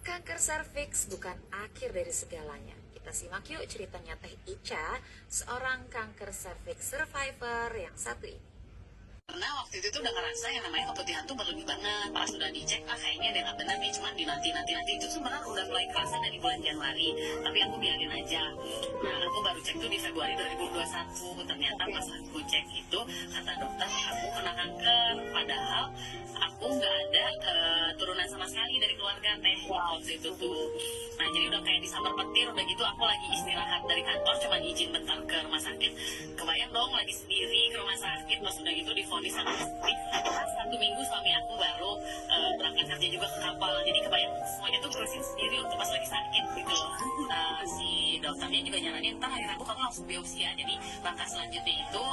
Kanker serviks bukan akhir dari segalanya. Kita simak yuk ceritanya Teh Ica, seorang kanker serviks survivor yang satu ini. Karena waktu itu tuh udah ngerasa yang namanya keputihan tuh berlebih banget. Pas udah dicek, kayaknya ada nggak benar nih, cuman di nanti itu sebenarnya udah mulai kerasa dari bulan Januari, tapi aku biarin aja. Nah, aku baru cek tuh di Februari 2021, ternyata pas aku cek itu, kata dokter, aku kena kanker. Padahal aku nggak ada turunan sama sekali dari keluarga Teh waktu itu tuh. Nah, jadi udah kayak disambar petir, udah gitu aku lagi istirahat dari kantor, cuma izin bentar ke rumah sakit. Kebayang dong lagi sendiri ke rumah sakit, pas udah gitu divonis sama istri. Satu minggu suami aku baru berangkat kerja juga ke kapal, jadi kebayang semuanya tuh ngurusin sendiri untuk pas lagi sakit gitu. Si dokternya juga nyaranin, ntar hari Rabu kamu langsung biopsi ya. Jadi langkah selanjutnya itu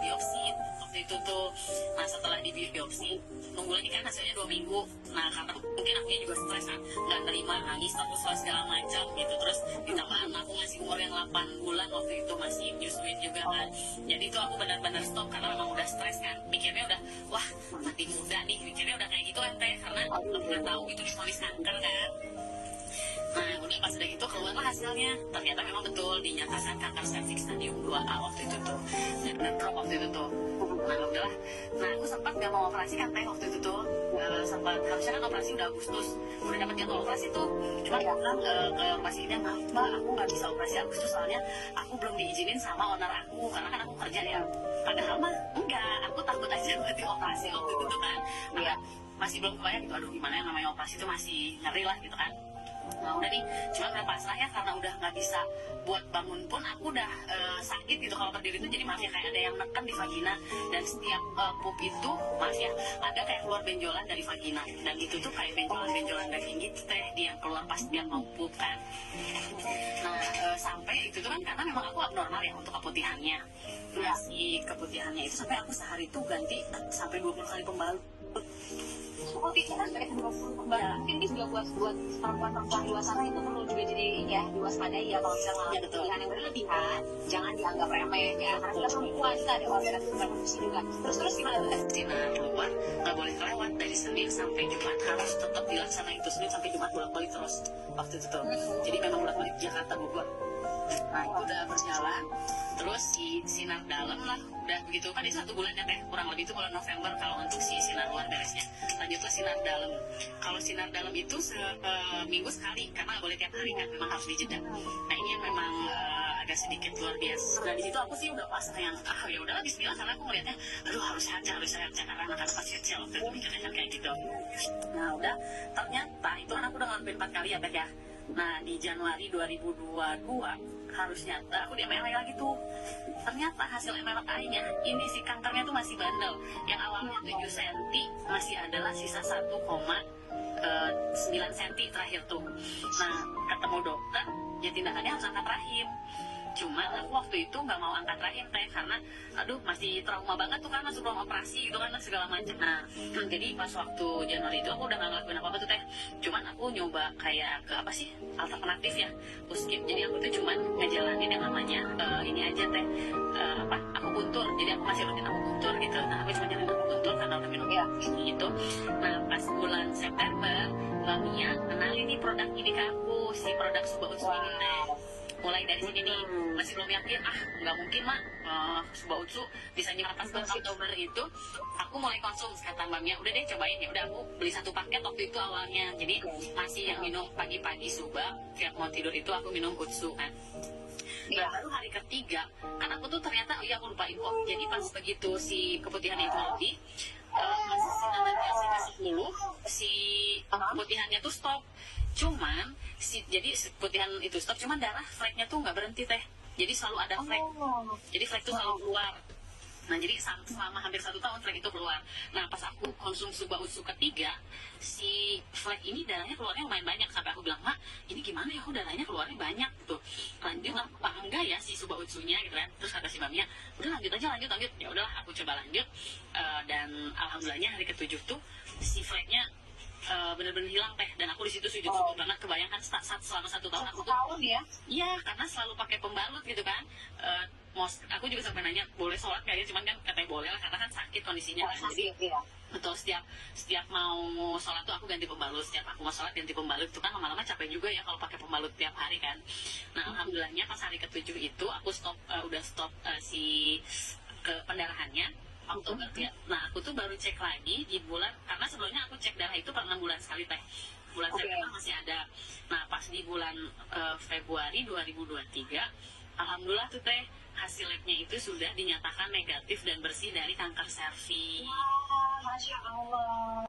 biopsi waktu itu tuh. Nah, setelah di biopsi nunggu lagi kan hasilnya 2 minggu. Nah, karena mungkin akunya juga stres kan, nggak terima, nangis terus segala macam gitu. Terus ditambah anakku masih umur yang 8 bulan waktu itu, masih nyusuin juga kan. Jadi itu aku benar-benar stop karena memang udah stres kan. Mikirnya udah, wah mati muda nih, mikirnya udah kayak gitu ente, karena nggak tahu itu divonis kanker kan. Nah, udah pas udah gitu keluarlah hasilnya. Ternyata memang betul dinyatakan kanker serviks stadium 2A waktu itu tuh. Dan drop waktu itu tuh. Nah, udahlah. Nah, aku sempat gak mau operasi kan Teh waktu itu tuh. Sempat, harusnya kan operasi udah Agustus. Udah dapat jadwal operasi tuh. Cuma aku bilang ke rumah sakitnya, maaf Mbak, aku gak bisa operasi Agustus soalnya aku belum diizinin sama owner aku. Karena kan aku kerja ya. Padahal mah enggak, aku takut aja buat dioperasi waktu itu tuh kan. Nah, masih belum kebayang gitu, aduh gimana yang namanya operasi itu masih ngeri lah gitu kan. Nah, udah nih, cuma udah pasrah ya, karena udah nggak bisa buat bangun pun aku udah sakit gitu kalau berdiri tuh. Jadi maaf ya, kayak ada yang neken di vagina, dan setiap pup itu maaf ya ada kayak keluar benjolan dari vagina, dan itu tuh kayak benjolan daging gitu Teh, dia keluar pas dia mau pup kan. Nah, sampai itu tuh kan karena memang aku abnormal ya untuk keputihannya. Nah, si keputihannya itu sampai aku sehari tuh ganti sampai 20 kali pembalut. Seperti kan dari mungkin ini juga buat perempuan-perempuan di luar sana itu perlu juga jadi ini ya, diwaspadai ya kalau misalnya Ya, betul. pilihan yang berlebihan, jangan dianggap remeh ya, karena kita perempuan kita ada organ reproduksi juga. Terus gimana tuh? Sinar keluar nggak boleh kelewat, dari Senin sampai Jumat harus tetap dilaksanain itu, Senin sampai Jumat bolak-balik terus waktu itu tuh. Jadi memang bolak-balik Jakarta Bogor. Nah, itu udah berjalan. Terus si sinar dalam lah udah begitu kan, di 1 bulannya Teh, kurang lebih itu bulan November kalau untuk si sinar luar beresnya. Lanjutlah sinar dalam. Kalau sinar dalam itu seminggu sekali, karena nggak boleh tiap hari kan, memang harus dijeda. Nah, ini yang memang agak sedikit luar biasa. Nah, di situ aku sih udah pasrah yang ya udahlah Bismillah, karena aku ngelihatnya aduh harus sehat karena anak-anak masih kecil waktu itu mikirnya kan kayak gitu. Nah, udah ternyata itu kan aku udah ngelakuin 4 kali ya Teh ya. Nah, di Januari 2022 harusnya aku di MRI lagi tuh. Ternyata hasil MRI-nya ini si kankernya tuh masih bandel. Yang awalnya 7 cm masih adalah sisa 1,9 cm terakhir tuh. Nah, ketemu dokter, ya tindakannya harus angkat rahim. Cuma aku waktu itu nggak mau angkat rahim Teh, karena aduh masih trauma banget tuh kan, masuk ruang operasi gitu kan segala macam. Nah, jadi pas waktu Januari itu aku udah nggak ngelakuin apa-apa tuh Teh. Cuman aku nyoba kayak ke apa sih, alternatif ya, puskip. Jadi aku tuh cuman ngejalanin yang namanya ini aja Teh, akupuntur. Jadi aku masih rutin akupuntur gitu. Nah, aku cuma jalanin akupuntur karena udah minum gitu. Nah, pas bulan September Mbak Mia kenalin nih produk ini ke aku, si produk Suba Utsu ini Teh. Mulai dari sini nih, masih belum yakin, nggak mungkin mak Suba Utsu bisa nyerap pas bulan Oktober itu. Aku mulai konsum, kata Mbak Mia, udah deh cobain ya. Udah, aku beli 1 paket waktu itu awalnya. Jadi masih yang minum pagi-pagi Suba, tiap mau tidur itu aku minum Utsu kan. Nah, baru hari ketiga, kan aku tuh ternyata, aku lupa info. Jadi pas begitu si keputihan itu lebih, masih sinarnya si ke-10, si keputihannya tuh stop. Cuman jadi putihan itu stop, cuman darah flagnya tuh nggak berhenti Teh. Jadi selalu ada flag. Jadi flag tuh selalu keluar. Nah, jadi selama hampir 1 tahun flag itu keluar. Nah, pas aku konsum Suba Utsu ketiga, si flag ini darahnya keluarnya lumayan banyak. Sampai aku bilang, Mak, ini gimana ya, kok darahnya keluarnya banyak gitu. Lanjut apa enggak ya si Suba Utsunya gitu kan. Terus kata si Mbak Mia, udah lanjut aja. Ya udahlah, aku coba lanjut. Dan alhamdulillahnya hari ke-7 tuh si flagnya bener-bener hilang Teh. Dan aku di situ sujud banget, kebayangkan selama 1 tahun aku tuh Tahun ya. iya, karena selalu pakai pembalut gitu kan. Aku juga sampai nanya boleh sholat nggak ya, cuman kan katanya boleh lah karena kan sakit kondisinya kan. Jadi Iya. betul, setiap mau sholat tuh aku ganti pembalut, setiap aku mau sholat ganti pembalut. Itu kan lama-lama capek juga ya kalau pakai pembalut tiap hari kan. Nah alhamdulillahnya pas hari ke-7 itu aku udah stop si ke pendarahannya Oktober ya. Nah aku tuh baru cek lagi di bulan, karena sebelumnya aku cek darah itu per 6 bulan sekali teh. Bulan September masih ada. Nah pas di bulan Februari 2023 alhamdulillah tuh teh hasil labnya itu sudah dinyatakan negatif dan bersih dari kanker serviks. Masya Allah.